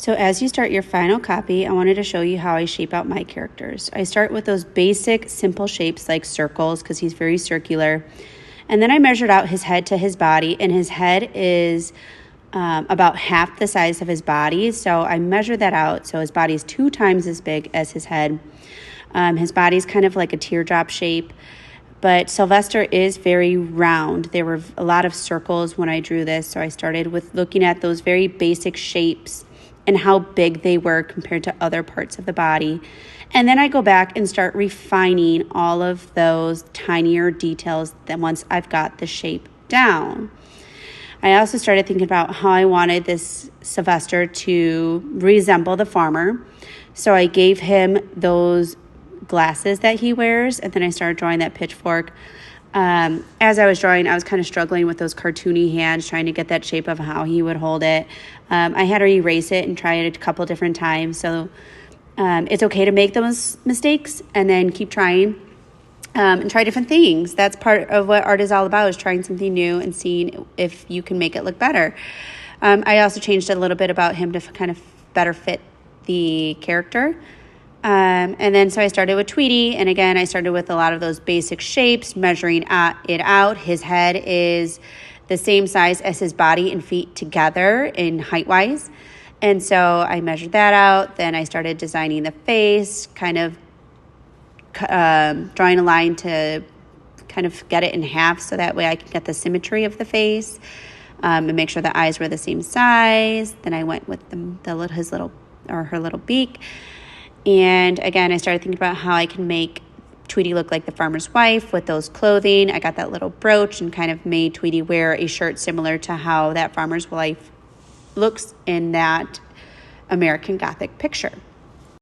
So as you start your final copy, I wanted to show you how I shape out my characters. I start with those basic, simple shapes like circles because he's very circular. And then I measured out his head to his body, and his head is about half the size of his body. So I measured that out. So his body is 2 times as big as his head. His body is kind of like a teardrop shape. But Sylvester is very round. There were a lot of circles when I drew this. So I started with looking at those very basic shapes and how big they were compared to other parts of the body. And then I go back and start refining all of those tinier details then once I've got the shape down. I also started thinking about how I wanted this Sylvester to resemble the farmer. So I gave him those glasses that he wears, and then I started drawing that pitchfork. As I was drawing, I was kind of struggling with those cartoony hands, trying to get that shape of how he would hold it. I had to erase it and try it a couple different times. So it's okay to make those mistakes and then keep trying and try different things. That's part of what art is all about, is trying something new and seeing if you can make it look better. I also changed a little bit about him to kind of better fit the character. And then so I started with Tweety, and again I started with a lot of those basic shapes, measuring it out. His head is the same size as his body and feet together in height-wise, and so I measured that out. Then I started designing the face, kind of drawing a line to kind of get it in half so that way I can get the symmetry of the face, and make sure the eyes were the same size. Then I went with her little beak. And again, I started thinking about how I can make Tweety look like the farmer's wife with those clothing. I got that little brooch and kind of made Tweety wear a shirt similar to how that farmer's wife looks in that American Gothic picture.